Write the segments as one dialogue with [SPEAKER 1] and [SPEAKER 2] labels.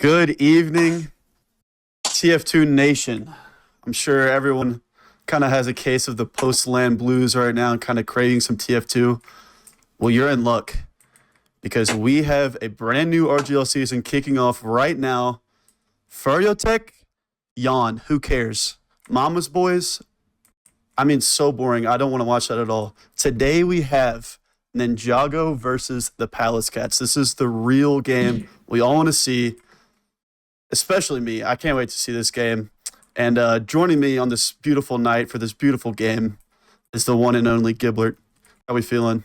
[SPEAKER 1] Good evening, TF2 Nation. I'm sure everyone kind of has a case of the post-land blues right now and kind of craving some TF2. Well, you're in luck because we have a brand new RGL season kicking off right now. Furiotech, yawn. Who cares? Mama's Boys, I mean, so boring. I don't want to watch that at all. Today we have Ninjago versus the Pallas Cats. This is the real game we all want to see. Especially me. I can't wait to see this game. And joining me on this beautiful night for this beautiful game is the one and only Giblert. How we feeling?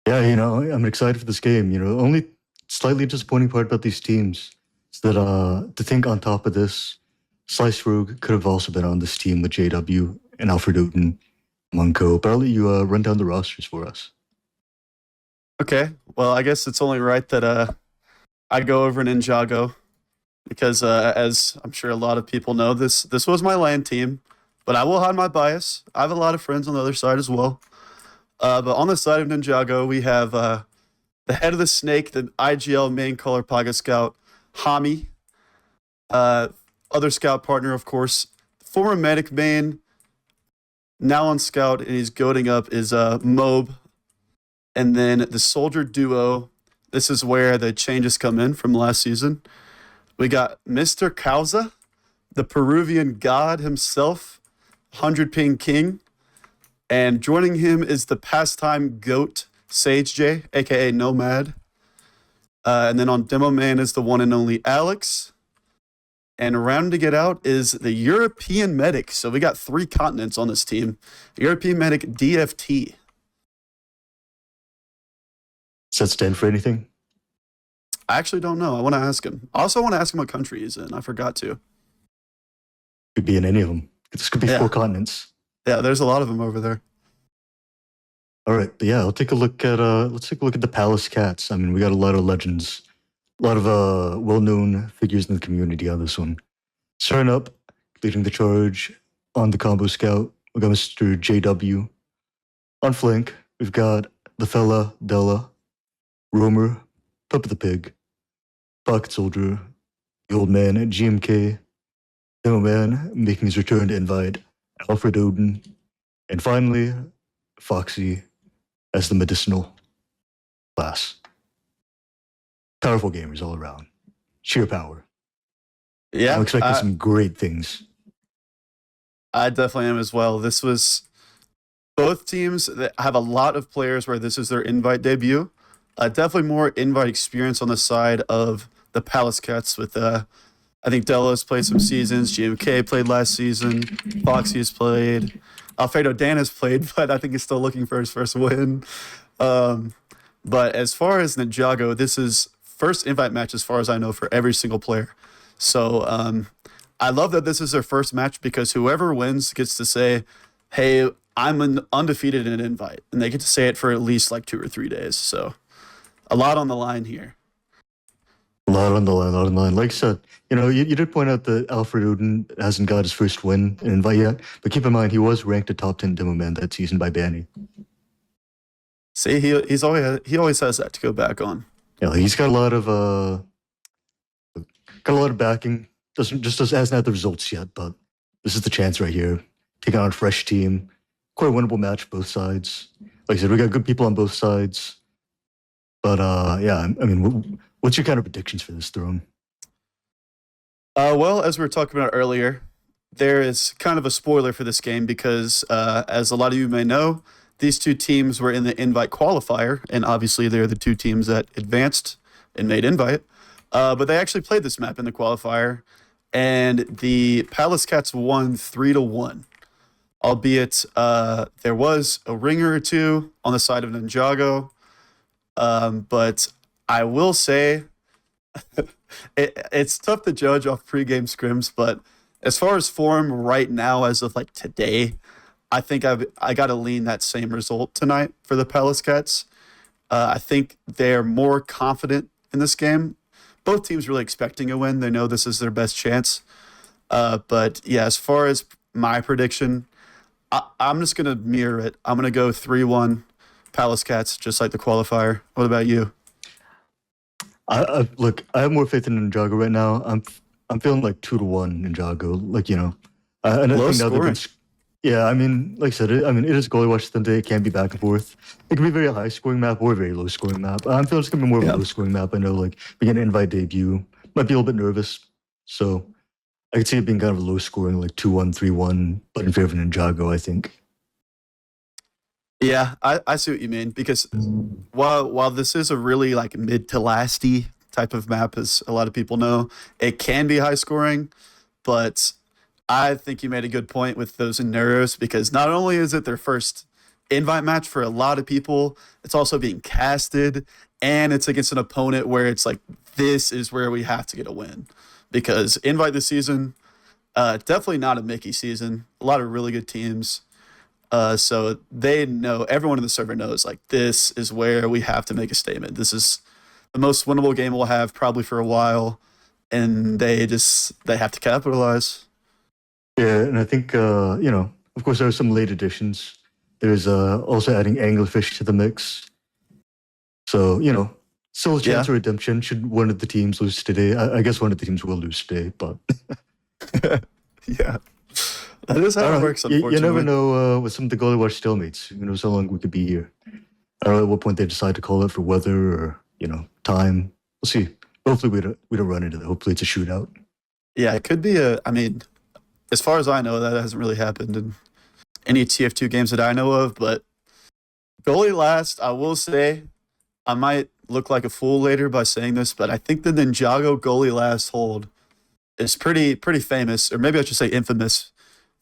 [SPEAKER 2] Yeah, I'm excited for this game. Only slightly disappointing part about these teams is that to think on top of this, Slice Rogue could have also been on this team with JW and Alfred Odin, Munko. But I'll let you run down the rosters for us.
[SPEAKER 1] Okay. Well, I guess it's only right that I go over Ninjago. Because as I'm sure a lot of people know, this was my LAN team, but I will hide my bias. I have a lot of friends on the other side as well. But on the side of Ninjago, we have the head of the snake, the IGL main color Paga Scout, Hami. Other scout partner, of course, former medic main, now on scout, and he's goading up is Mob. And then the soldier duo, this is where the changes come in from last season. We got Mr. Causa, the Peruvian god himself, 100 ping king. And joining him is the pastime goat, Sage J, aka Nomad. And then on Demo Man is the one and only Alex. And rounding it out is the European medic. So we got 3 continents on this team. European medic DFT.
[SPEAKER 2] Does that stand for anything?
[SPEAKER 1] I actually don't know. I want to ask him. I also want to ask him what country he's in. I forgot to.
[SPEAKER 2] Could be in any of them. This could be 4 continents.
[SPEAKER 1] Yeah, there's a lot of them over there.
[SPEAKER 2] All right, but yeah, let's take a look at the Pallas Cats. I mean, we got a lot of legends, a lot of well-known figures in the community on this one. Starting up, leading the charge on the combo scout, we got Mr. JW. On flank, we've got the fella Della, Roamer, Pup the Pig, Pocket Soldier, the Old Man at GMK, Demo Man making his return to invite, Alfred Odin, and finally, Foxy as the medicinal class. Powerful gamers all around. Sheer power.
[SPEAKER 1] Yeah.
[SPEAKER 2] I'm expecting some great things.
[SPEAKER 1] I definitely am as well. This was both teams that have a lot of players where this is their invite debut. Definitely more invite experience on the side of the Pallas Cats with, I think Della's played some seasons, GMK played last season, Foxy has played, Alfredo Dan has played, but I think he's still looking for his first win. But as far as Ninjago, this is first invite match as far as I know for every single player. So I love that this is their first match because whoever wins gets to say, hey, I'm undefeated in an invite. And they get to say it for at least like 2 or 3 days. So a lot on the line here.
[SPEAKER 2] A lot on the line. Like I said, you did point out that Alfred Odin hasn't got his first win in invite yet, but keep in mind he was ranked a top 10 demo man that season by Banny.
[SPEAKER 1] See, he always has that to go back on.
[SPEAKER 2] Yeah, he's got a lot of backing. Hasn't had the results yet, but this is the chance right here. Taking on a fresh team, quite a winnable match both sides. Like I said, we got good people on both sides. But yeah, I mean, what's your kind of predictions for this throne?
[SPEAKER 1] Well, as we were talking about earlier, there is kind of a spoiler for this game because, as a lot of you may know, these 2 teams were in the invite qualifier, and obviously they're the 2 teams that advanced and made invite. But they actually played this map in the qualifier, and the Pallas Cats won 3-1. Albeit there was a ringer or 2 on the side of Ninjago. But I will say it's tough to judge off pregame scrims, but as far as form right now, as of like today, I think I got to lean that same result tonight for the Pallas Cats. I think they're more confident in this game. Both teams really expecting a win. They know this is their best chance. But yeah, as far as my prediction, I'm just going to mirror it. I'm going to go 3-1. Pallas Cats, just like the qualifier. What about you?
[SPEAKER 2] Look, I have more faith in Ninjago right now. I'm feeling like 2-1 Ninjago. Like, you know, and I
[SPEAKER 1] Low
[SPEAKER 2] think now they've been.
[SPEAKER 1] scoring.
[SPEAKER 2] Yeah, I mean, like I said, it is goalie watch Sunday. It can be back and forth. It can be a very high scoring map or a very low scoring map. I'm feeling it's gonna be more of a
[SPEAKER 1] Yeah.
[SPEAKER 2] low scoring map. I know, like, being an invite debut, might be a little bit nervous. So I could see it being kind of low scoring, like 2-1, 3-1, but in favor of Ninjago, I think.
[SPEAKER 1] Yeah, I see what you mean because while this is a really like mid to lasty type of map, as a lot of people know, it can be high scoring, but I think you made a good point with those Neuros because not only is it their first invite match for a lot of people, it's also being casted and it's against an opponent where it's like this is where we have to get a win because invite this season, definitely not a Mickey season. A lot of really good teams. So they know, everyone in the server knows, like, this is where we have to make a statement. This is the most winnable game we'll have probably for a while, and they have to capitalize.
[SPEAKER 2] Yeah, and I think, you know, of course, there are some late additions. There's also adding anglerfish to the mix. So, you know, still a chance of redemption should one of the teams lose today. I guess one of the teams will lose today, but...
[SPEAKER 1] Yeah. That is how it works, unfortunately.
[SPEAKER 2] You never know with some of the goalie watch stalemates. Who knows how long we could be here. I don't know at what point they decide to call it for weather or, you know, time. We'll see. Hopefully we don't run into that. Hopefully it's a shootout.
[SPEAKER 1] Yeah, it could be I mean, as far as I know, that hasn't really happened in any TF2 games that I know of, but goalie last, I will say, I might look like a fool later by saying this, but I think the Ninjago goalie last hold is pretty famous, or maybe I should say infamous,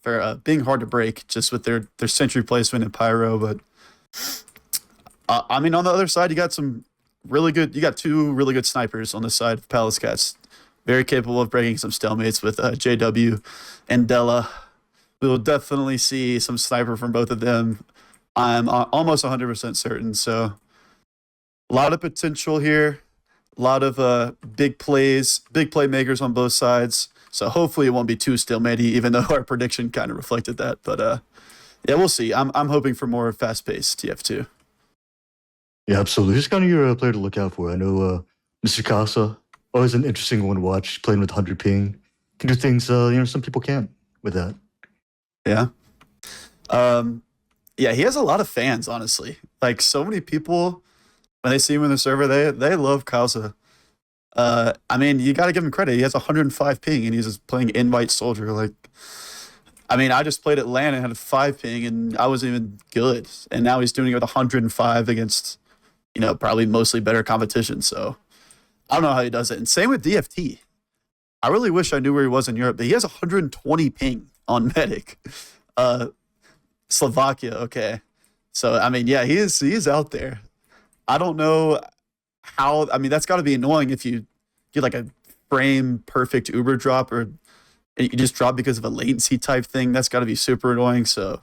[SPEAKER 1] for being hard to break just with their sentry placement and pyro. But I mean, on the other side, you got two really good snipers on the side of Palace Cats, very capable of breaking some stalemates with JW and Della. We will definitely see some sniper from both of them. I'm almost 100% certain. So a lot of potential here, a lot of big playmakers on both sides. So hopefully it won't be too stalemate, even though our prediction kind of reflected that. But yeah, we'll see. I'm hoping for more fast-paced TF2.
[SPEAKER 2] Yeah, absolutely. Who's kind of your player to look out for? I know Mr. Casa, always an interesting one to watch, playing with 100 ping. Can do things, you know, some people can't with that.
[SPEAKER 1] Yeah. Yeah, he has a lot of fans, honestly. Like, so many people, when they see him in the server, they love Casa. I mean, you got to give him credit. He has 105 ping, and he's just playing invite soldier. Like, I mean, I just played at LAN and had a 5 ping, and I wasn't even good. And now he's doing it with 105 against, you know, probably mostly better competition. So I don't know how he does it. And same with DFT. I really wish I knew where he was in Europe, but he has 120 ping on Medic. Slovakia, okay. So, I mean, yeah, he is out there. I don't know how, I mean, that's got to be annoying if you get like a frame perfect Uber drop or you just drop because of a latency type thing. That's got to be super annoying. So,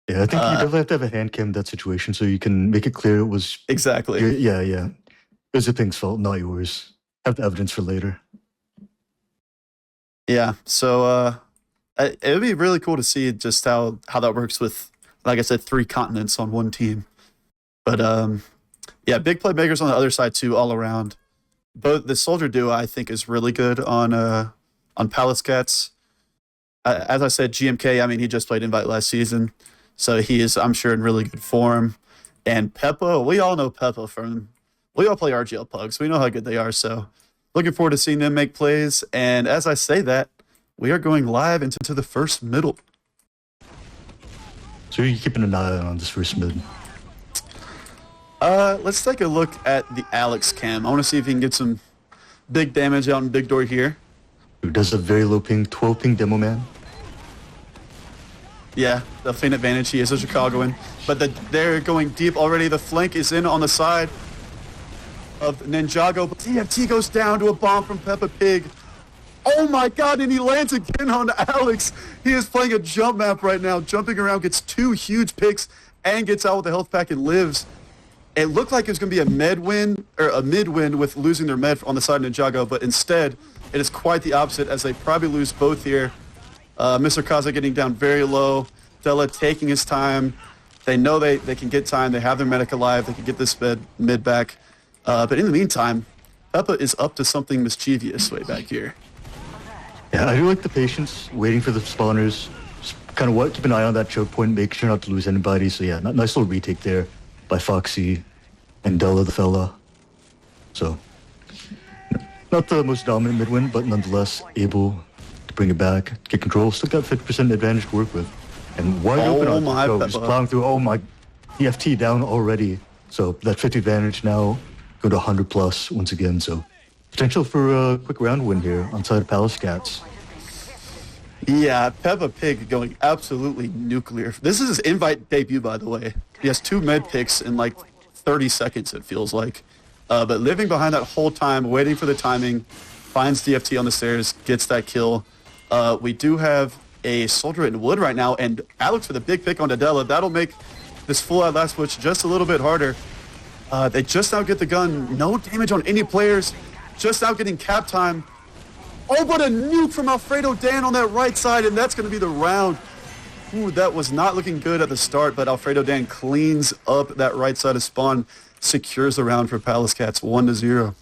[SPEAKER 2] yeah, I think you definitely have to have a hand cam in that situation so you can make it clear it was.
[SPEAKER 1] Exactly.
[SPEAKER 2] Yeah. It was the ping's fault, not yours. Have the evidence for later.
[SPEAKER 1] Yeah. So, it would be really cool to see just how that works with, like I said, 3 continents on one team. But, yeah, big playmakers on the other side too, all around. Both the soldier duo I think is really good on Palace Cats. As I said, GMK. I mean, he just played invite last season, so he is, I'm sure, in really good form. And Peppa, we all know Peppa we all play RGL Pugs. We know how good they are. So, looking forward to seeing them make plays. And as I say that, we are going live into the first middle.
[SPEAKER 2] So you're keeping an eye on this first mid.
[SPEAKER 1] Let's take a look at the Alex cam. I want to see if he can get some big damage out in Big Door here.
[SPEAKER 2] Who does a very low ping, 12 ping demo man.
[SPEAKER 1] Yeah, the feint advantage. He is a Chicagoan. But they're going deep already. The flank is in on the side of Ninjago. But TFT goes down to a bomb from Peppa Pig. Oh my god, and he lands again on Alex. He is playing a jump map right now, jumping around, gets 2 huge picks, and gets out with the health pack and lives. It looked like it was going to be a mid win with losing their med on the side of Ninjago, but instead, it is quite the opposite as they probably lose both here. Mr. Kaza getting down very low. Della taking his time. They know they can get time. They have their medic alive. They can get this mid back. But in the meantime, Peppa is up to something mischievous way back here.
[SPEAKER 2] Yeah, I do like the patience, waiting for the spawners. Just kind of keep an eye on that choke point, make sure not to lose anybody. So yeah, nice little retake there by Foxy and Della the fella. So, not the most dominant mid-win, but nonetheless able to bring it back, get control. Still got 50% advantage to work with. And wide open on Peppa. Just plowing through. Oh my, EFT down already. So that 50 advantage now go to 100 plus once again. So potential for a quick round win here on side of Pallas Cats.
[SPEAKER 1] Yeah, Peppa Pig going absolutely nuclear. This is his invite debut, by the way. He has 2 med picks in like 30 seconds, it feels like. But living behind that whole time, waiting for the timing, finds DFT on the stairs, gets that kill. We do have a soldier in wood right now, and Alex with a big pick on Della. That'll make this full out last switch just a little bit harder. They just now get the gun. No damage on any players. Just now getting cap time. Oh, but a nuke from Alfredo Dan on that right side, and that's going to be the round. Ooh, that was not looking good at the start, but Alfredo Dan cleans up that right side of spawn, secures the round for Pallas Cats 1-0.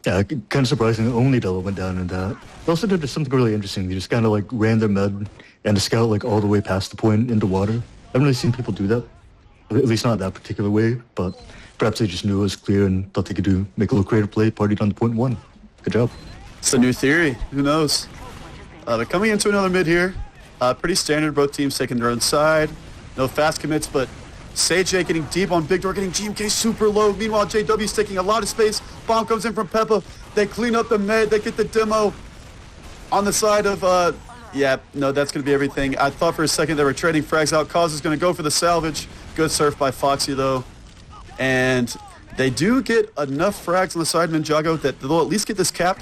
[SPEAKER 2] Yeah, kind of surprising. Only Della went down in that. They also did something really interesting. They just kind of like ran their med and a scout like all the way past the point into water. I haven't really seen people do that, at least not that particular way, but perhaps they just knew it was clear and thought they could make a little creative play, partied on the point 1. Good job.
[SPEAKER 1] It's a new theory. Who knows? They're coming into another mid here. Pretty standard. Both teams taking their own side. No fast commits, but Sage getting deep on Big Door, getting GMK super low. Meanwhile, JW's taking a lot of space. Bomb comes in from Peppa. They clean up the med. They get the demo on the side of, yeah, no, that's going to be everything. I thought for a second they were trading frags out. Cause is going to go for the salvage. Good surf by Foxy, though. And they do get enough frags on the side of Ninjago that they'll at least get this cap.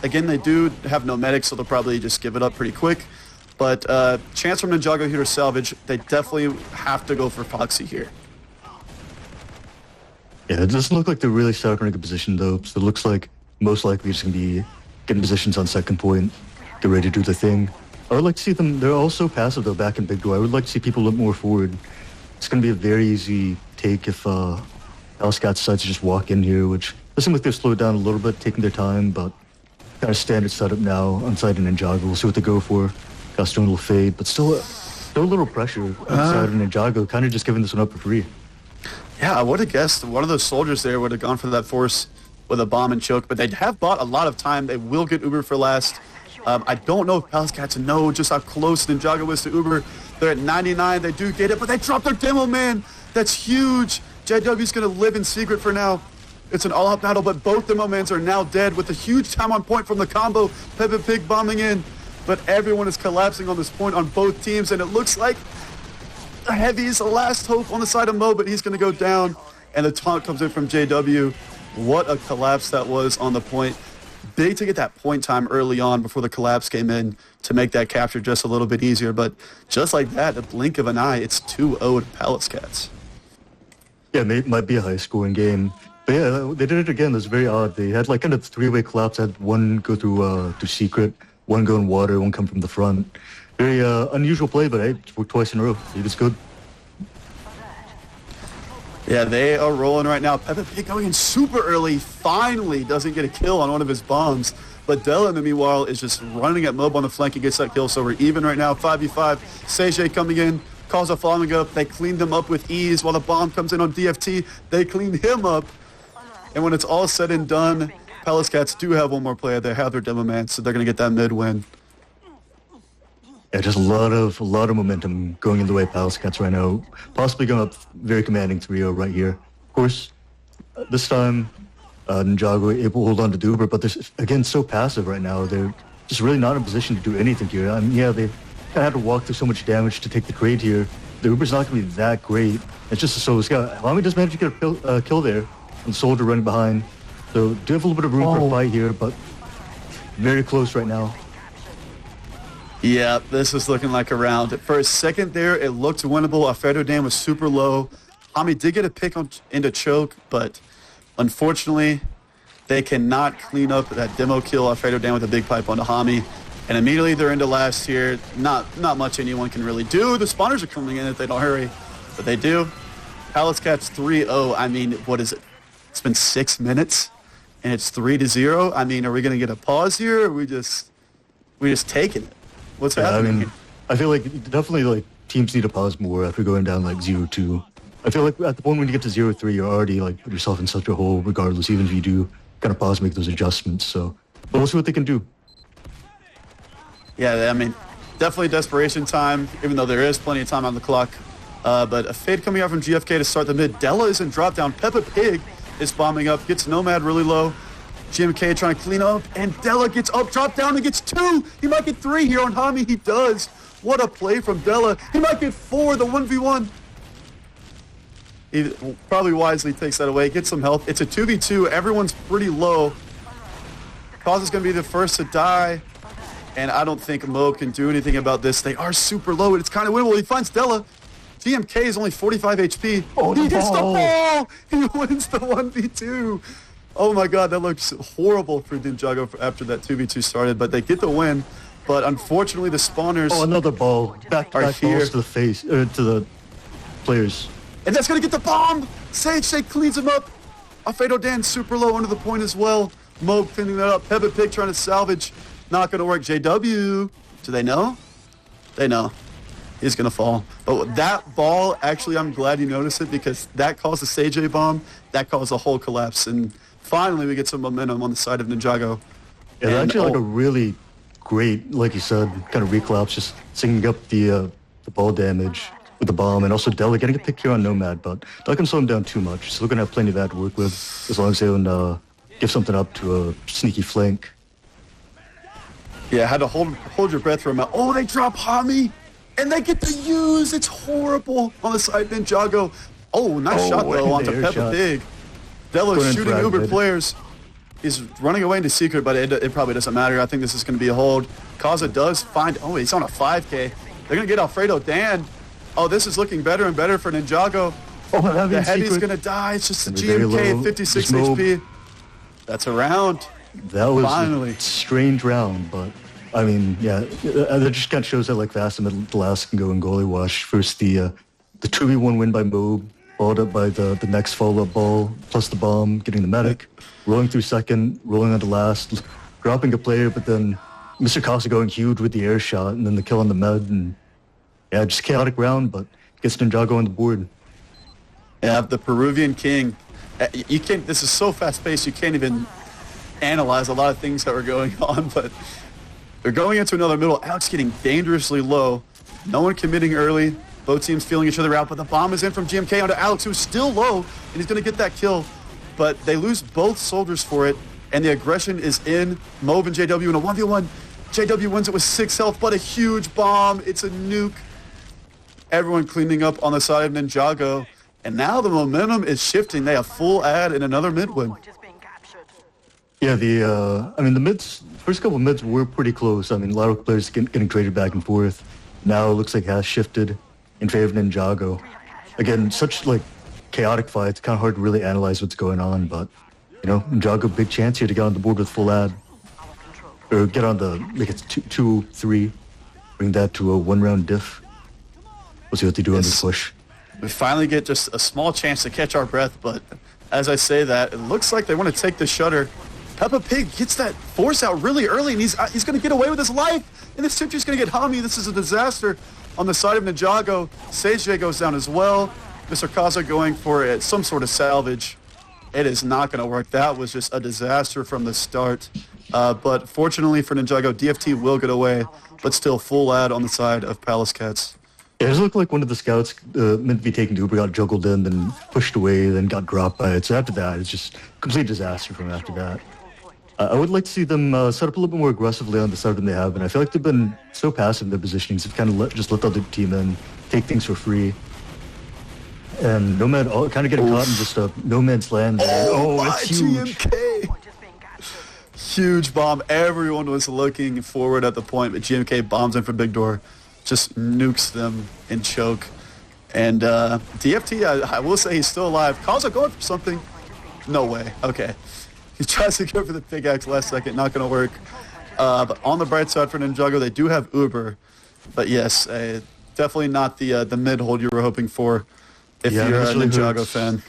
[SPEAKER 1] Again, they do have no medics, so they'll probably just give it up pretty quick. But chance from Ninjago here to salvage. They definitely have to go for Foxy here.
[SPEAKER 2] Yeah, it doesn't look like they're really starting a position, though. So it looks like most likely just going to be getting positions on second point, get ready to do the thing. I would like to see them, they're also passive, though, back in Big Door. I would like to see people look more forward. It's going to be a very easy take if Pallas Cats decides to just walk in here, which does seem like they've slowed down a little bit, taking their time, but kind of standard setup now on side of Ninjago. We'll see what they go for. Got a little fade, but still a little pressure on side of Ninjago, kind of just giving this one up for free.
[SPEAKER 1] Yeah, I would have guessed one of those soldiers there would have gone for that force with a bomb and choke, but they have bought a lot of time. They will get Uber for last. I don't know if Pallas Cats know just how close Ninjago is to Uber. They're at 99. They do get it, but they dropped their demo, man. That's huge. JW's going to live in secret for now. It's an all-out battle, but both demo mans are now dead with a huge time on point from the combo. Peppa Pig bombing in, but everyone is collapsing on this point on both teams, and it looks like the Heavy's last hope on the side of Mo, but he's going to go down, and the taunt comes in from JW. What a collapse that was on the point. Big to get that point time early on before the collapse came in to make that capture just a little bit easier, but just like that, a blink of an eye, it's 2-0 to Pallas Cats.
[SPEAKER 2] Yeah, it might be a high-scoring game. But yeah, they did it again. That's very odd. They had like kind of three-way collapse. Had one go through secret, one go in water, one come from the front. Very unusual play, but hey, it worked twice in a row. It was good.
[SPEAKER 1] Yeah, they are rolling right now. Peppa Pig going in super early. Finally doesn't get a kill on one of his bombs. But Della, in the meanwhile, is just running at Mob on the flank and gets that kill. So we're even right now, 5v5. Sage coming in, calls a following up. They cleaned them up with ease while the bomb comes in on DFT. They clean him up. And when it's all said and done, Pallas Cats do have one more player. They have their demo man, so they're going to get that mid win.
[SPEAKER 2] Yeah, just a lot of momentum going in the way of Pallas Cats right now. Possibly going up very commanding 3-0 right here. Of course, this time Ninjago able to hold on to Uber, but they're again so passive right now. They're just really not in a position to do anything here. I mean, yeah, they kind of had to walk through so much damage to take the trade here. The Uber's not going to be that great. It's just a solo scout. Hami does manage to get a kill there. And Soldier running behind. So do have a little bit of room for a fight here, but very close right now.
[SPEAKER 1] Yeah, this is looking like a round. For a second there, it looked winnable. Alfredo Dan was super low. Hami did get a pick into choke, but unfortunately, they cannot clean up that demo kill. Alfredo Dan with a big pipe onto Hami. And immediately they're into last here. Not much anyone can really do. The spawners are coming in if they don't hurry, but they do. Pallas Cats 3-0. I mean, what is it? It's been 6 minutes, and it's 3-0. I mean, are we gonna get a pause here? Or are we just taking it? What's happening?
[SPEAKER 2] I mean,
[SPEAKER 1] here?
[SPEAKER 2] I feel like definitely like teams need to pause more after going down like 0-2. I feel like at the point when you get to 0-3, you're already like put yourself in such a hole. Regardless, even if you do kind of pause, make those adjustments. So, but we'll see what they can do.
[SPEAKER 1] Yeah, I mean, definitely desperation time, even though there is plenty of time on the clock. But a fade coming out from GFK to start the mid. Della is in drop down. Peppa Pig is bombing up, gets Nomad really low. GMK trying to clean up, and Della gets up, drop down, and gets 2. He might get 3 here on Hami. He does. What a play from Della. He might get 4, the 1v1. He probably wisely takes that away, gets some health. It's a 2v2. Everyone's pretty low. Cause is going to be the first to die. And I don't think Mo can do anything about this. They are super low, and it's kind of winnable. He finds Della. GMK is only 45 HP.
[SPEAKER 2] Oh,
[SPEAKER 1] he hits the ball! He wins the 1v2. Oh my god, that looks horrible for Ninjago after that 2v2 started, but they get the win. But unfortunately, the spawners
[SPEAKER 2] another ball. Back
[SPEAKER 1] here.
[SPEAKER 2] balls to the face, to the players.
[SPEAKER 1] And that's going to get the bomb! Sage cleans him up. Alfredo Dan super low under the point as well. Mo cleaning that up. Peppa Pig trying to salvage. Not going to work. JW. Do they know? They know. He's going to fall. But that ball, actually, I'm glad you noticed it because that caused the Sage bomb. That caused a whole collapse. And finally, we get some momentum on the side of Ninjago.
[SPEAKER 2] Yeah, they're actually like a really great, like you said, kind of recollapse, just sinking up the ball damage with the bomb, and also Della getting a pick here on Nomad, but not going to slow him down too much. So they're going to have plenty of that to work with, as long as they don't give something up to a sneaky flank.
[SPEAKER 1] Yeah, had to hold your breath for a minute. Oh, they drop Hami, and they get to use. It's horrible on the side of Ninjago. Oh, nice shot, though, onto Peppa Pig. Della's shooting Uber players. He's running away into secret, but it probably doesn't matter. I think this is going to be a hold. Kaza does find... Oh, he's on a 5K. They're going to get Alfredo Dan. Oh, this is looking better and better for Ninjago.
[SPEAKER 2] Oh,
[SPEAKER 1] the heavy's going to die. It's just the GMK at 56 HP. That's a round.
[SPEAKER 2] That was
[SPEAKER 1] finally
[SPEAKER 2] a strange round, but... I mean, yeah, that just kind of shows that like fast and the last can go in goalie wash. First, the 2v1 win by Mobe, followed up by the next follow-up ball, plus the bomb, getting the medic, rolling through second, rolling onto last, dropping a player, but then Mr. Casa going huge with the air shot, and then the kill on the med, and yeah, just chaotic round, but gets Ninjago on the board.
[SPEAKER 1] Yeah, the Peruvian King. You can't. This is so fast-paced, you can't even analyze a lot of things that were going on, but they're going into another middle. Alex getting dangerously low. No one committing early. Both teams feeling each other out, but the bomb is in from GMK onto Alex, who's still low, and he's going to get that kill. But they lose both soldiers for it, and the aggression is in. Mauve and JW in a 1v1. JW wins it with 6 health, but a huge bomb. It's a nuke. Everyone cleaning up on the side of Ninjago. And now the momentum is shifting. They have full ad and another mid win.
[SPEAKER 2] Yeah, I mean, the mids, first couple of mids were pretty close. I mean, a lot of players getting traded back and forth. Now it looks like it has shifted in favor of Ninjago. Again, such like chaotic fights, kind of hard to really analyze what's going on, but you know, Ninjago, big chance here to get on the board with full ad. Or get on the, make it 2-3, bring that to a 1-round diff. We'll see what they do on this push.
[SPEAKER 1] We finally get just a small chance to catch our breath, but as I say that, it looks like they want to take the shutter. Peppa Pig gets that force out really early, and he's going to get away with his life. And this Tiptu's going to get Hami. This is a disaster on the side of Ninjago. Sage goes down as well. Mr. Kaza going for some sort of salvage. It is not going to work. That was just a disaster from the start. But fortunately for Ninjago, DFT will get away, but still full ad on the side of Palace Cats.
[SPEAKER 2] Yeah, it looked like one of the scouts meant to be taken to Uber got juggled in, then pushed away, then got dropped by it. So after that, it's just complete disaster from after that. I would like to see them set up a little bit more aggressively on the side than they have, and I feel like they've been so passive in their positionings. They've kind of just let the other team in, take things for free. And Nomad kind of getting caught in just a no man's land.
[SPEAKER 1] Oh,
[SPEAKER 2] it's huge.
[SPEAKER 1] GMK. Huge bomb. Everyone was looking forward at the point, but GMK bombs in from Big Door. Just nukes them in choke. And DFT, I will say he's still alive. Kaza going for something. No way. Okay. He tries to go for the pickaxe last second. Not going to work. But on the bright side for Ninjago, they do have Uber. But yes, definitly not the mid hold you were hoping for if you're a Ninjago fan.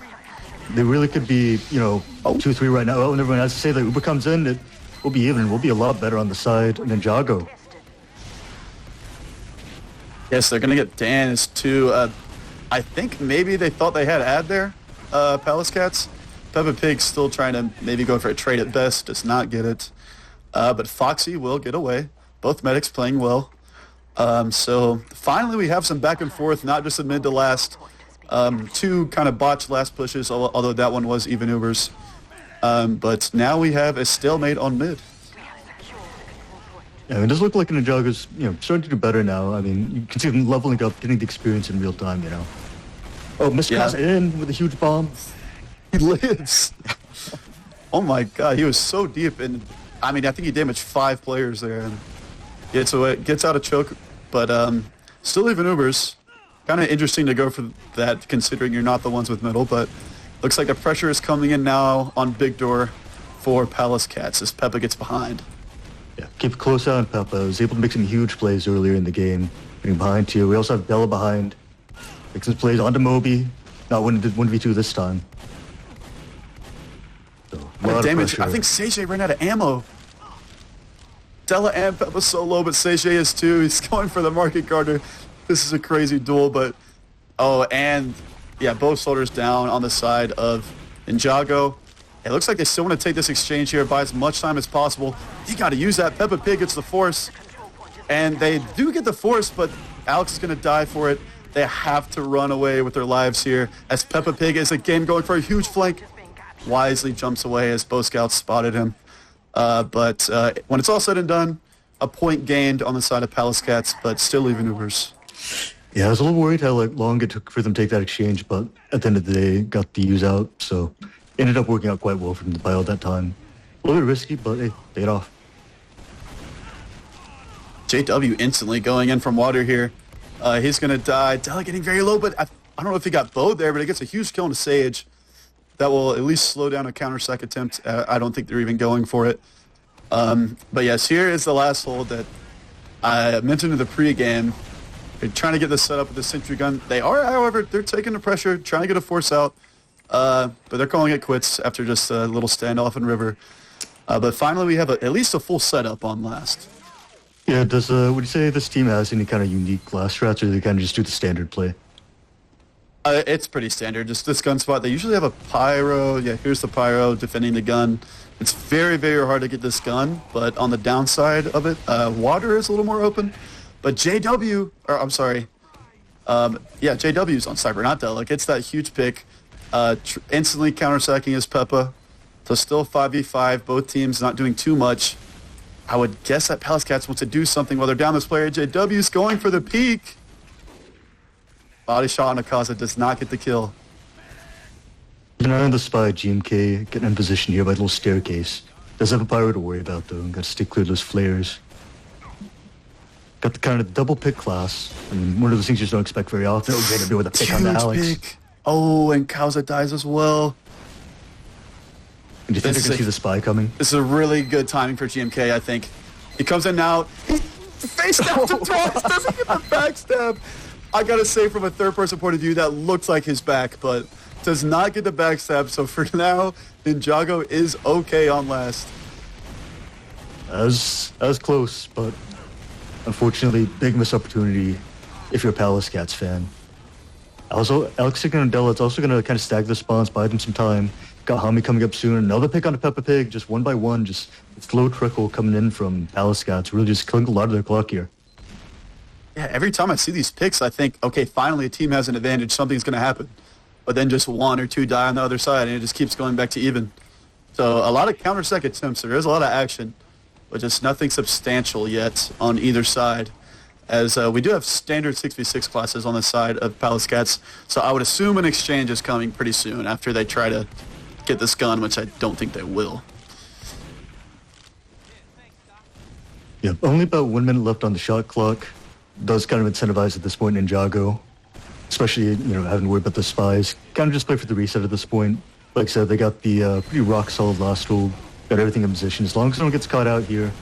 [SPEAKER 2] They really could be, you know, 2-3 right now. Oh, never mind. As I say, that Uber comes in, it will be even. We'll be a lot better on the side of Ninjago.
[SPEAKER 1] Yes, they're going to get damaged too. I think maybe they thought they had ad there, Pallas Cats. Peppa Pig still trying to maybe go for a trade at best, does not get it. But Foxy will get away. Both medics playing well. So finally we have some back and forth, not just a mid to last. Two kind of botched last pushes, although that one was even Ubers. But now we have a stalemate on mid.
[SPEAKER 2] Yeah, it does look like Ninjago's, you know, starting to do better now. I mean, you can see them leveling up, getting the experience in real time, you know. Oh, Miscast in with a huge bomb.
[SPEAKER 1] He lives. Oh my god, he was so deep, and I mean, I think he damaged 5 players there. And gets out of choke, but still even Ubers. Kind of interesting to go for that, considering you're not the ones with middle, but looks like the pressure is coming in now on Big Door for Pallas Cats as Peppa gets behind.
[SPEAKER 2] Yeah, keep a close eye on Peppa. Was able to make some huge plays earlier in the game, getting behind too. We also have Bella behind. Makes some plays onto Moby. Not 1v2 this time. So, a lot of
[SPEAKER 1] damage.
[SPEAKER 2] pressure.
[SPEAKER 1] I think Seijay ran out of ammo. Della and Peppa so low, but Seijay is too. He's going for the market garter. This is a crazy duel, but and yeah, both soldiers down on the side of Ninjago. It looks like they still want to take this exchange here, buy as much time as possible. You got to use that. Peppa Pig gets the force, and they do get the force, but Alex is going to die for it. They have to run away with their lives here as Peppa Pig is again going for a huge flank. Wisely jumps away as both scouts spotted him. But when it's all said and done, a point gained on the side of Pallas Cats, but still even Ubers.
[SPEAKER 2] Yeah, I was a little worried how long it took for them to take that exchange, but at the end of the day, got the use out, so ended up working out quite well for them to buy all that time. A little bit risky, but hey, paid off.
[SPEAKER 1] JW instantly going in from water here. He's going to die. Della getting very low, but I don't know if he got bowed there, but it gets a huge kill into Sage. That will at least slow down a counter-sack attempt. I don't think they're even going for it. But yes, here is the last hold that I mentioned in the pre-game. They're trying to get this set up with the sentry gun. They are, however, they're taking the pressure, trying to get a force out. But they're calling it quits after just a little standoff in river. But finally we have at least a full setup on last.
[SPEAKER 2] Yeah, would you say this team has any kind of unique last strats, or do they kind of just do the standard play?
[SPEAKER 1] It's pretty standard, just this gun spot. They usually have a pyro. Yeah, here's the pyro defending the gun. It's very, very hard to get this gun, but on the downside of it, water is a little more open. But JW's on Cyber, not Della. Gets that huge pick. Instantly counter-sacking his Peppa. So still 5v5, both teams not doing too much. I would guess that Pallas Cats wants to do something while they're down this player. JW's going for the peak. Body shot on Akaza does not get the kill.
[SPEAKER 2] An eye on the spy, GMK, getting in position here by the little staircase. Does have a pyro to worry about though, got to stay clear of those flares. Got the kind of double pick class. I mean, one of those things you just don't expect very often. Oh, great to do with a pick on the Alex.
[SPEAKER 1] Pick. Oh, and Kauza dies as well.
[SPEAKER 2] And do you think they're going to see the spy coming?
[SPEAKER 1] This is a really good timing for GMK, I think. He comes in now. He face down to twice. Doesn't get the backstab. I got to say, from a third-person point of view, that looks like his back, but does not get the backstab. So for now, Ninjago is okay on last.
[SPEAKER 2] That was close, but unfortunately, big missed opportunity if you're a Pallas Cats fan. Also, Alex and Della, it's also going to kind of stagger the spawns, buy them some time. Got Hami coming up soon. Another pick on the Peppa Pig, just one by one, just slow trickle coming in from Pallas Cats. Really just killing a lot of their clock here.
[SPEAKER 1] Yeah, every time I see these picks, I think, okay, finally a team has an advantage. Something's going to happen. But then just one or two die on the other side, and it just keeps going back to even. So a lot of counter-sack attempts. There is a lot of action, but just nothing substantial yet on either side. As we do have standard 6v6 classes on the side of Pallas Cats, so I would assume an exchange is coming pretty soon after they try to get this gun, which I don't think they will.
[SPEAKER 2] Yeah, only about 1 minute left on the shot clock. Does kind of incentivize at this point Ninjago, especially, having to worry about the spies. Kind of just play for the reset at this point. Like I said, they got the pretty rock solid last hold, got everything in position. As long as no one gets caught out here,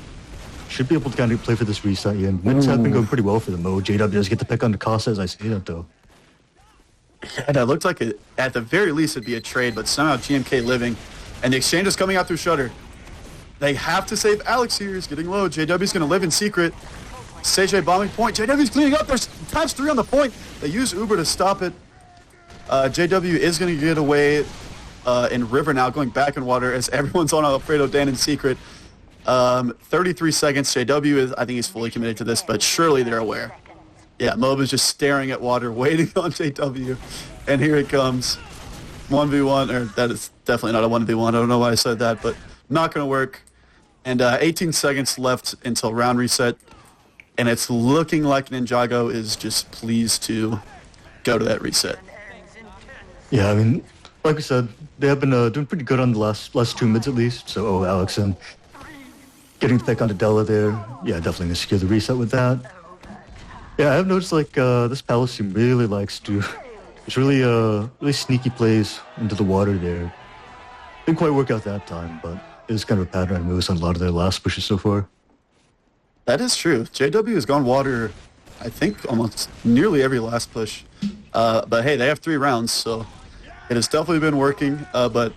[SPEAKER 2] should be able to kind of play for this reset. Yeah, wins have been going pretty well for them. JW does get the pick on the Casa, as I say that though.
[SPEAKER 1] Yeah, that looked like it, at the very least it'd be a trade, but somehow GMK living. And the exchange is coming out through Shutter. They have to save Alex here. He's getting low. JW's going to live in secret. CJ bombing point. JW's cleaning up. There's ×3 on the point. They use Uber to stop it. JW is going to get away in river now, going back in water as everyone's on Alfredo Dan in secret. 33 seconds. JW is, I think he's fully committed to this, but surely they're aware. Yeah, Mob is just staring at water, waiting on JW. And here it comes. 1v1, or that is definitely not a 1v1. I don't know why I said that, but not going to work. And 18 seconds left until round reset. And it's looking like Ninjago is just pleased to go to that reset.
[SPEAKER 2] Yeah, I mean, like we said, they have been doing pretty good on the last 2 mids at least. So, Laxson getting back onto Della there. Yeah, definitely going to secure the reset with that. Yeah, I've noticed like this Palace team really likes to... It's really sneaky plays into the water there. Didn't quite work out that time, but it was kind of a pattern of moves on a lot of their last pushes so far.
[SPEAKER 1] That is true. JW has gone water, I think, almost nearly every last push. But hey, they have 3 rounds, so it has definitely been working. But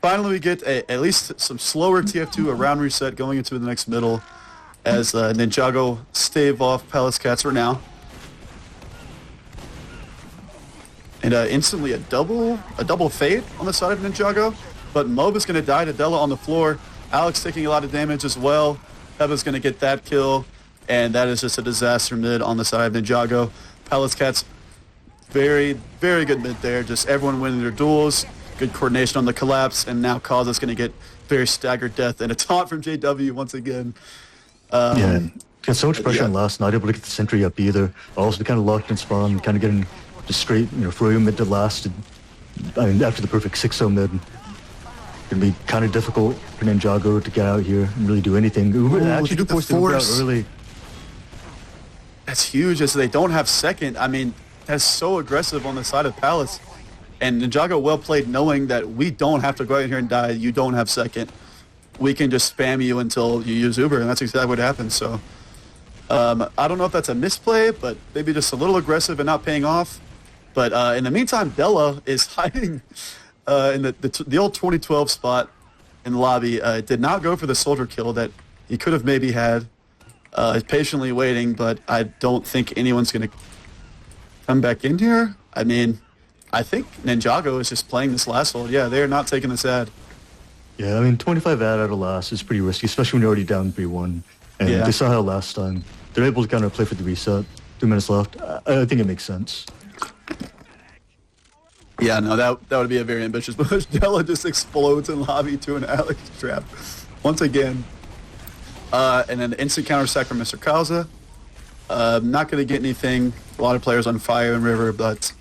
[SPEAKER 1] finally we get at least some slower TF2, a round reset going into the next middle as Ninjago stave off Palace Cats for now. And instantly a double fade on the side of Ninjago. But Mob is going to die to Della on the floor. Alex taking a lot of damage as well. Eva's going to get that kill. And that is just a disaster mid on the side of Ninjago. Palace Cats, very, very good mid there. Just everyone winning their duels. Good coordination on the collapse. And now Cause is going to get very staggered death. And a taunt from JW once again.
[SPEAKER 2] Yeah, got so much pressure on last, not able to get the sentry up either. Also kind of locked in spawn, kind of getting just straight, Froyo mid to last. I mean, after the perfect 6-0 mid. Gonna be kind of difficult for Ninjago to get out here and really do anything. Uber actually do force the Uber out early.
[SPEAKER 1] That's huge as they don't have second. I mean, that's so aggressive on the side of Palace. And Ninjago well played knowing that we don't have to go out here and die. You don't have second. We can just spam you until you use Uber, and that's exactly what happened. So I don't know if that's a misplay, but maybe just a little aggressive and not paying off. But in the meantime, Della is hiding in the old 2012 spot in the lobby. Did not go for the soldier kill that he could have maybe had. Patiently waiting, but I don't think anyone's going to come back in here. I mean, I think Ninjago is just playing this last hold. Yeah, they're not taking this ad.
[SPEAKER 2] Yeah, I mean, 25 ad out of last is pretty risky, especially when you're already down 3-1. And they saw how last time. They're able to kind of play for the reset. 2 minutes left. I think it makes sense.
[SPEAKER 1] Yeah, no, that would be a very ambitious push. Della just explodes in lobby to an Alex trap once again. And then the instant counter sack from Mr. Kauza. Not going to get anything. A lot of players on fire in river, but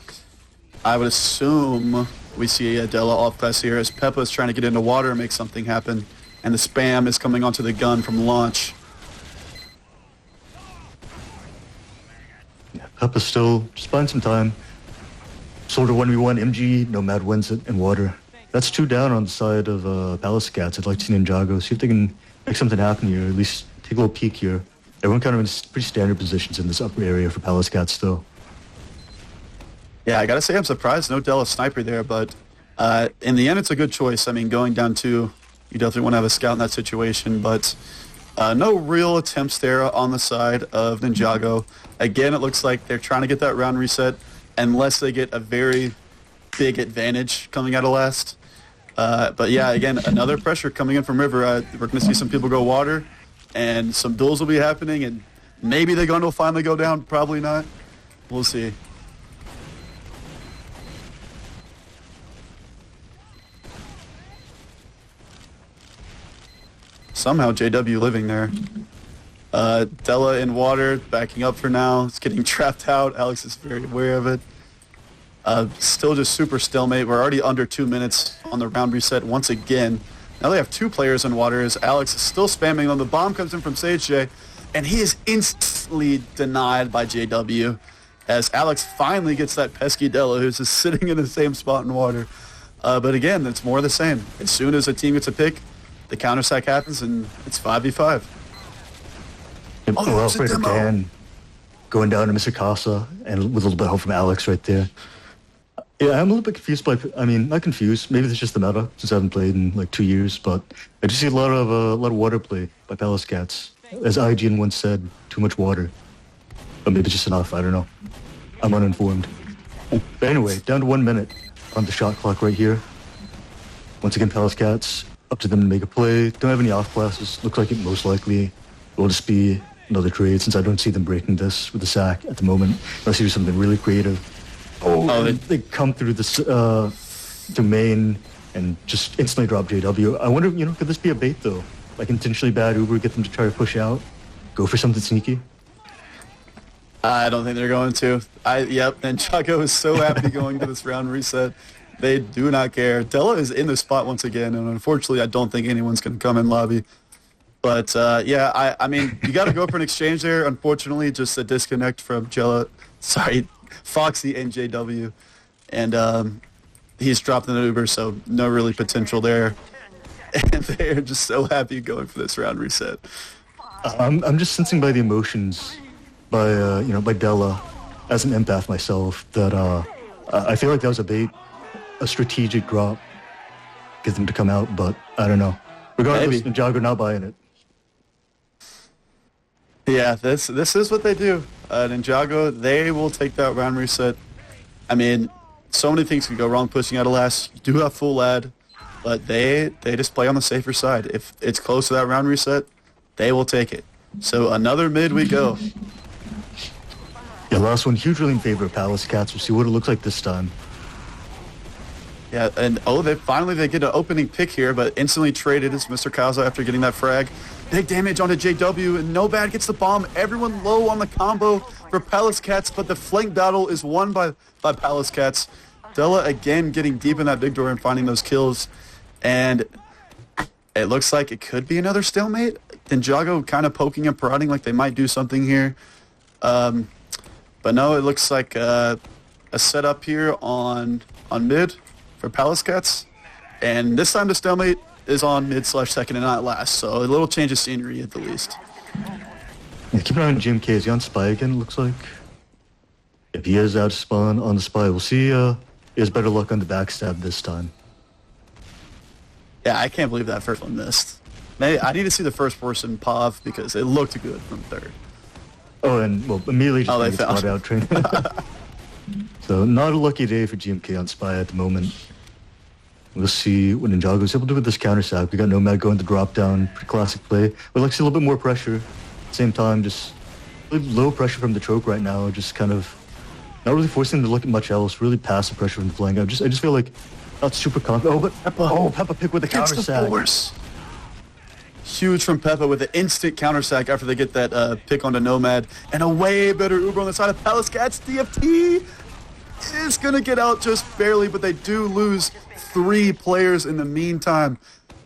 [SPEAKER 1] I would assume we see a Della off class here as Peppa is trying to get into water and make something happen. And the spam is coming onto the gun from launch.
[SPEAKER 2] Yeah, Peppa's still just buying some time. Soldier 1v1, MG, Nomad wins it in water. That's 2 down on the side of Palace Cats. I'd like to see Ninjago, see if they can make something happen here, at least take a little peek here. Everyone kind of in pretty standard positions in this upper area for Palace Cats still.
[SPEAKER 1] Yeah, I gotta say I'm surprised no Della sniper there, but in the end it's a good choice. I mean, going down 2, you definitely want to have a scout in that situation, but no real attempts there on the side of Ninjago. Again, it looks like they're trying to get that round reset unless they get a very big advantage coming out of last. But yeah, again, another pressure coming in from river. We're going to see some people go water, and some duels will be happening, and maybe the gun will finally go down. Probably not. We'll see. Somehow JW living there. Della in water, backing up for now. It's getting trapped out. Alex is very aware of it. Still just super stalemate. We're already under 2 minutes on the round reset once again. Now they have 2 players in water as Alex is still spamming them. The bomb comes in from Sage J, and he is instantly denied by JW as Alex finally gets that pesky Della who's just sitting in the same spot in water. But again, it's more of the same. As soon as a team gets a pick, the counter sack happens, and it's 5v5.
[SPEAKER 2] Alfred again going down to Mr. Casa, and with a little bit of help from Alex right there. Yeah, I'm a little bit confused by. I mean, not confused. Maybe it's just the meta since I haven't played in like 2 years. But I just see a lot of water play by Pallas Cats. As IGN once said, too much water. But maybe just enough. I don't know. I'm uninformed. But anyway, down to 1 minute on the shot clock right here. Once again, Pallas Cats, up to them to make a play. Don't have any off classes. Looks like it most likely will just be another trade since I don't see them breaking this with a sack at the moment. Unless you do something really creative. They come through this domain and just instantly drop JW. I wonder, could this be a bait though? Like intentionally bad Uber, get them to try to push out, go for something sneaky?
[SPEAKER 1] I don't think they're going to. Yep, Ninjago is so happy going to this round reset. They do not care. Della is in the spot once again, and unfortunately, I don't think anyone's going to come in lobby. But yeah, I mean, you got to go for an exchange there. Unfortunately, just a disconnect from Foxy and JW, and he's dropped in the Uber, so no really potential there. And they're just so happy going for this round reset.
[SPEAKER 2] I'm just sensing by the emotions, by Della, as an empath myself, that I feel like that was a bait, a strategic drop, get them to come out. But I don't know. Regardless, Ninjago not buying it.
[SPEAKER 1] Yeah, this is what they do. Ninjago, they will take that round reset. I mean, so many things can go wrong pushing out of last. You do have full ad, but they just play on the safer side. If it's close to that round reset, they will take it. So another mid we go.
[SPEAKER 2] Yeah, last one, hugely in favor of Pallas Cats. We'll see what it looks like this time.
[SPEAKER 1] Yeah, and they get an opening pick here, but instantly traded is Mr. Kaza after getting that frag. Big damage onto JW, and No Bad gets the bomb. Everyone low on the combo for Pallas Cats, but the flank battle is won by Pallas Cats. Della again getting deep in that big door and finding those kills, and it looks like it could be another stalemate. Ninjago kind of poking and prodding like they might do something here. But no, it looks like a setup here on mid for Pallas Cats, and this time the stalemate is on mid/second and not last, so a little change of scenery at the least.
[SPEAKER 2] Yeah, keep an eye on GMK. Is he on spy again, it looks like? If he is out of spawn on the spy, we'll see he has better luck on the backstab this time.
[SPEAKER 1] Yeah, I can't believe that first one missed. I need to see the first person POV because it looked good from third.
[SPEAKER 2] Oh, and well, immediately just
[SPEAKER 1] they found
[SPEAKER 2] spot out train. So not a lucky day for GMK on spy at the moment. We'll see what Ninjago's able to do with this counter sack. We got Nomad going to drop down, pretty classic play. We'd like to see a little bit more pressure. At the same time, just really low pressure from the choke right now. Just kind of not really forcing them to look at much else. Really passive pressure from the flank. I just feel like not super confident. Oh, but Peppa pick with the counter sack.
[SPEAKER 1] Huge from Peppa with an instant counter sack after they get that pick onto Nomad, and a way better Uber on the side of Pallas Cats. DFT is gonna get out just barely, but they do lose 3 players in the meantime.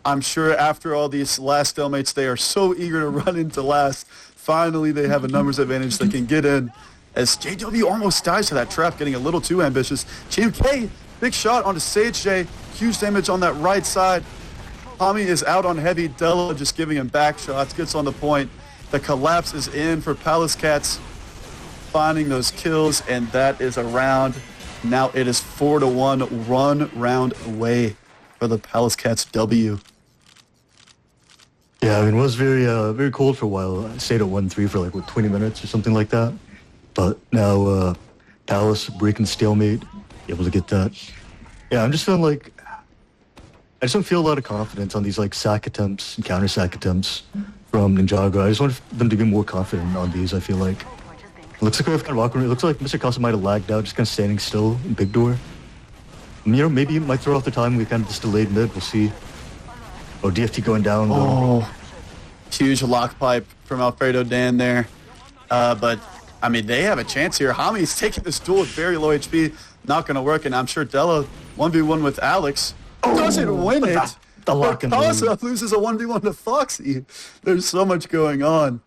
[SPEAKER 1] I'm sure after all these last stalemates, they are so eager to run into last. Finally, they have a numbers advantage that can get in. As JW almost dies to that trap, getting a little too ambitious. GMK, big shot onto Sage J. Huge damage on that right side. Tommy is out on heavy. Della just giving him back shots. Gets on the point. The collapse is in for Pallas Cats. Finding those kills, and that is a round. Now it is 4-1, run round away for the Pallas Cats W.
[SPEAKER 2] Yeah, I mean, it was very cold for a while. I stayed at 1-3 for like 20 minutes or something like that. But now Pallas breaking stalemate, able to get that. Yeah, I'm just feeling like I just don't feel a lot of confidence on these like sack attempts and counter sack attempts from Ninjago. I just want them to be more confident on these. I feel like. Looks like we have kind of awkward. It looks like Mr. Casa might have lagged out, just kind of standing still in big door. Maybe he might throw off the time. We kind of just delayed mid. We'll see. Oh, DFT going down.
[SPEAKER 1] Oh, huge lock pipe from Alfredo Dan there. But, I mean, they have a chance here. Hami's taking this duel with very low HP. Not going to work, and I'm sure Della 1v1 with Alex doesn't win it.
[SPEAKER 2] The lock and
[SPEAKER 1] Casa loses a 1v1 to Foxy. There's so much going on.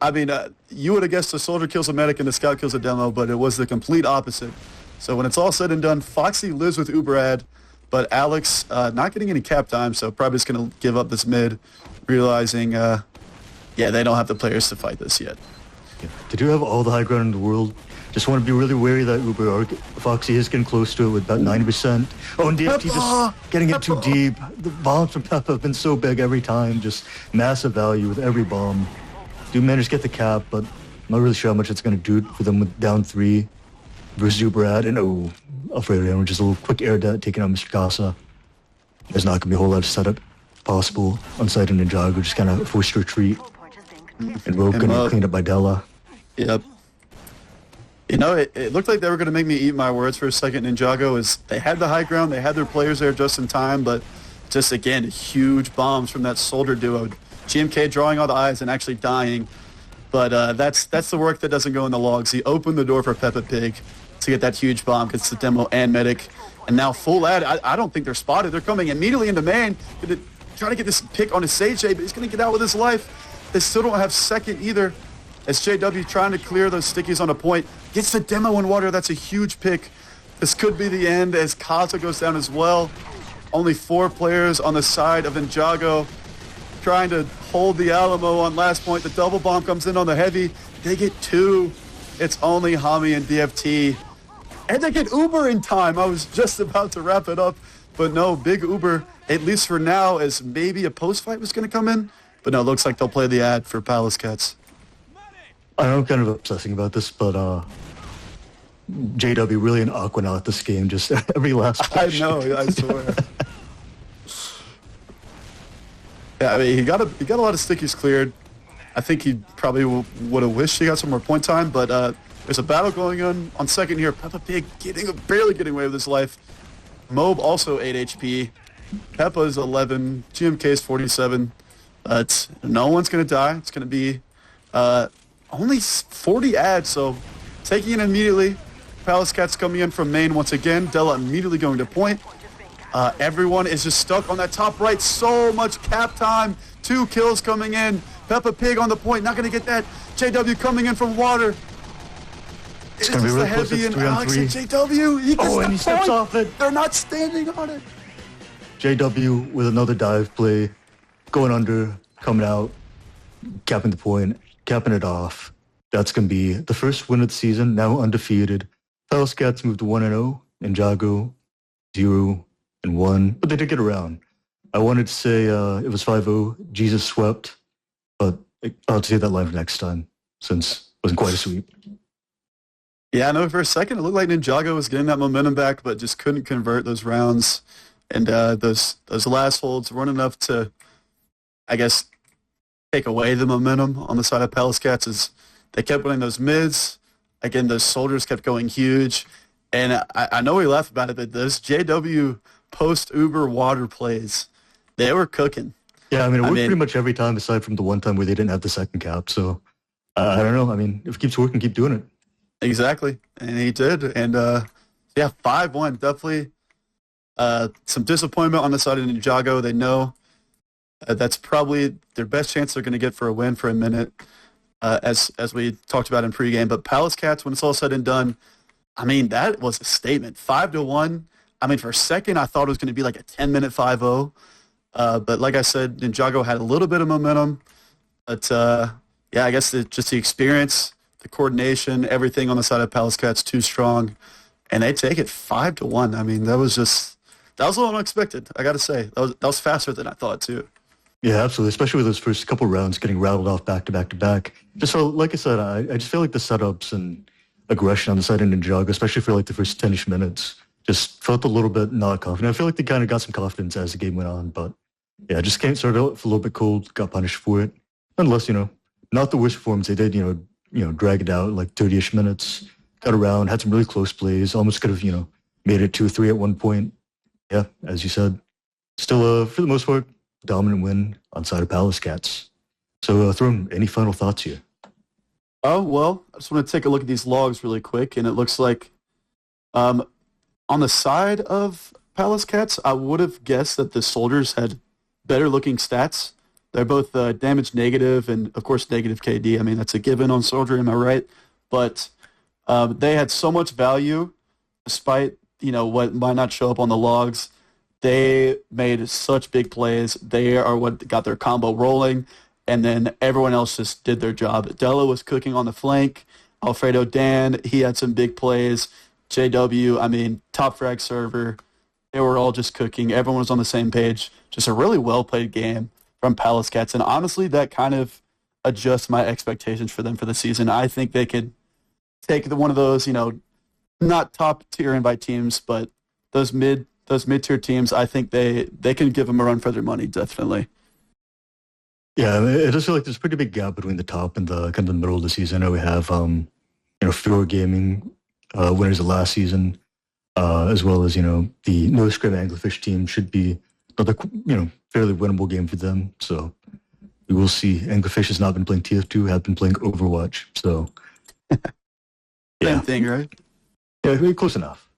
[SPEAKER 1] I mean, you would have guessed the soldier kills a medic and the scout kills a demo, but it was the complete opposite. So when it's all said and done, Foxy lives with Uberad, but Alex not getting any cap time, so probably just going to give up this mid, realizing, they don't have the players to fight this yet.
[SPEAKER 2] Yeah. They do have all the high ground in the world. Just want to be really wary that Uber or Foxy is getting close to it with about 90%. Oh, and DFT just getting it too deep. The bombs from Peppa have been so big every time. Just massive value with every bomb. Do manage to get the cap, but I'm not really sure how much it's going to do for them with down 3 versus Giblert. And Alfredo, just a little quick air dart taking out Mr. Casa. There's not going to be a whole lot of setup possible on site in Ninjago. Just kind of forced retreat. And Rogue going to be cleaned up by Della.
[SPEAKER 1] Yep. You know, it looked like they were going to make me eat my words for a second. Ninjago is they had the high ground, they had their players there just in time, but just again huge bombs from that soldier duo. GMK drawing all the eyes and actually dying, but that's the work that doesn't go in the logs. He opened the door for Peppa Pig to get that huge bomb, gets the demo and medic, and now full ad. I don't think they're spotted. They're coming immediately into main, trying to get this pick on his Sage, but he's going to get out with his life. They still don't have second either. As JW trying to clear those stickies on a point, gets the demo in water. That's a huge pick. This could be the end as Kaza goes down as well. Only 4 players on the side of Ninjago trying to hold the Alamo on last point. The double bomb comes in on the heavy. They get 2. It's only Hami and DFT. And they get Uber in time. I was just about to wrap it up. But no, big Uber, at least for now, as maybe a post-fight was going to come in. But no, it looks like they'll play the ad for Pallas Cats.
[SPEAKER 2] I know I'm kind of obsessing about this, but JW really an Aquanaut this game, just every last push.
[SPEAKER 1] I know, I swear. Yeah, I mean, he got a lot of stickies cleared. I think he probably would have wished he got some more point time, but there's a battle going on second here. Peppa Pig barely getting away with his life. Mobe also 8 HP. Peppa's 11. GMK's 47. No one's going to die. It's going to be only 40 ads, so taking it immediately. Pallas Cats coming in from main once again. Della immediately going to point. Everyone is just stuck on that top right. So much cap time. 2 kills coming in. Peppa Pig on the point. Not going to get that. JW coming in from water.
[SPEAKER 2] It's going to be really close. It's 3 on 3.
[SPEAKER 1] JW. He gets
[SPEAKER 2] and he steps off it.
[SPEAKER 1] They're not standing on it.
[SPEAKER 2] JW with another dive play. Going under. Coming out. Capping the point. Capping it off. That's going to be the first win of the season. Now undefeated. Pallas Cats moved to 1-0. Ninjago 0-1. But they did get around. I wanted to say it was 5-0. Jesus swept. But I'll have to say that line for next time, since it wasn't quite a sweep.
[SPEAKER 1] Yeah, I know for a second it looked like Ninjago was getting that momentum back, but just couldn't convert those rounds. And those last holds weren't enough to, I guess, take away the momentum on the side of Pallas Cats as they kept winning those mids. Again, those soldiers kept going huge. And I know we laugh about it, but those JW post-Uber water plays, they were cooking.
[SPEAKER 2] Yeah, I mean, it worked pretty much every time aside from the one time where they didn't have the second cap. So, I don't know. I mean, if it keeps working, keep doing it.
[SPEAKER 1] Exactly. And he did. And, 5-1. Definitely some disappointment on the side of Ninjago. They know that's probably their best chance they're going to get for a win for a minute, as we talked about in pregame. But Pallas Cats, when it's all said and done, I mean, that was a statement. 5-1. I mean, for a second, I thought it was going to be like a 10-minute 5-0. But like I said, Ninjago had a little bit of momentum. But, I guess just the experience, the coordination, everything on the side of Pallas Cats too strong. And they take it 5-1. I mean, that was a little unexpected, I got to say. That was faster than I thought, too.
[SPEAKER 2] Yeah, absolutely. Especially with those first couple rounds getting rattled off back to back to back. Just so, like I said, I just feel like the setups and aggression on the side of Ninjago, especially for like the first 10-ish minutes, just felt a little bit not confident. I feel like they kind of got some confidence as the game went on, but yeah, just started out a little bit cold, got punished for it. Nonetheless, not the worst performance. They did, drag it out like 30-ish minutes, got around, had some really close plays, almost could have, made it 2-3 at one point. Yeah, as you said, still, for the most part, dominant win on side of Pallas Cats. So, Throne, any final thoughts here?
[SPEAKER 1] Oh, well, I just want to take a look at these logs really quick, and it looks like on the side of Pallas Cats, I would have guessed that the soldiers had better-looking stats. They're both damage negative and, of course, negative KD. I mean, that's a given on soldier, am I right? But they had so much value despite, what might not show up on the logs. They made such big plays. They are what got their combo rolling, and then everyone else just did their job. Della was cooking on the flank. Alfredo Dan, he had some big plays. JW, I mean, top frag server. They were all just cooking. Everyone was on the same page. Just a really well-played game from Palace Cats. And honestly, that kind of adjusts my expectations for them for the season. I think they could take one of those, not top-tier invite teams, but those mid-tier teams, I think they can give them a run for their money, definitely.
[SPEAKER 2] Yeah, I mean, it does feel like there's a pretty big gap between the top and the kind of the middle of the season. I know we have, Furor Gaming, winners of last season, as well as, the No Scrim Anglerfish team should be another, fairly winnable game for them. So we will see. Anglerfish has not been playing TF2, have been playing Overwatch. So,
[SPEAKER 1] Same thing, right?
[SPEAKER 2] Yeah, close enough.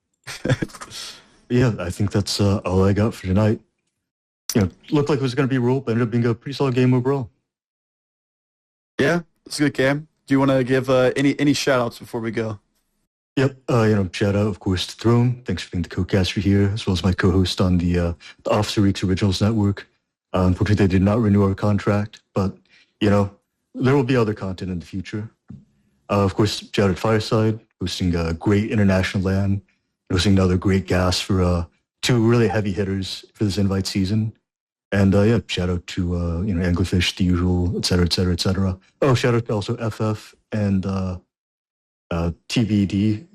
[SPEAKER 2] Yeah, I think that's all I got for tonight. Looked like it was going to be a roll, but ended up being a pretty solid game overall.
[SPEAKER 1] Yeah, it's a good game. Do you want to give any shout-outs before we go?
[SPEAKER 2] Yep. Shout out, of course, to Throne. Thanks for being the co-caster here, as well as my co-host on the Officer Weeks Originals Network. Unfortunately, they did not renew our contract, but, there will be other content in the future. Of course, shout out Fireside, hosting a great international LAN, hosting another great gas for two really heavy hitters for this invite season. And shout out to Anglerfish, the usual, et cetera, et cetera, et cetera. Oh, shout out to also FF and TBD.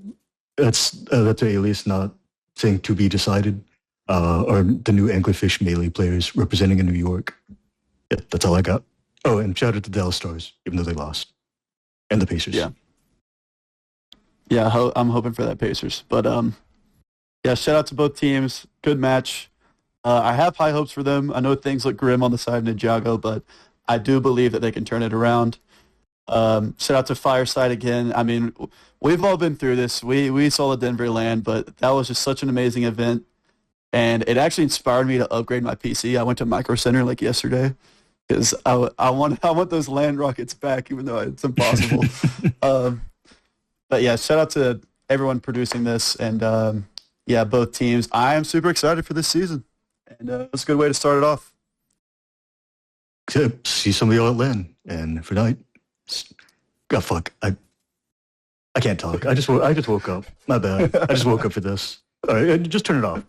[SPEAKER 2] That's an alias, not saying to be decided. Are the new Anglerfish melee players representing in New York. Yeah, that's all I got. Oh, and shout out to the Dallas Stars, even though they lost, and the Pacers.
[SPEAKER 1] Yeah, I'm hoping for that Pacers, but shout out to both teams. Good match. I have high hopes for them. I know things look grim on the side of Ninjago, but I do believe that they can turn it around. Shout out to Fireside again. I mean, we've all been through this. We saw the Denver LAN, but that was just such an amazing event. And it actually inspired me to upgrade my PC. I went to Micro Center like yesterday because I want those land rockets back, even though it's impossible. But yeah, shout out to everyone producing this and both teams. I am super excited for this season, and it's a good way to start it off.
[SPEAKER 2] See some of y'all at LAN, and for night, fuck, I can't talk. I just woke up. My bad. I just woke up for this. All right, just turn it off.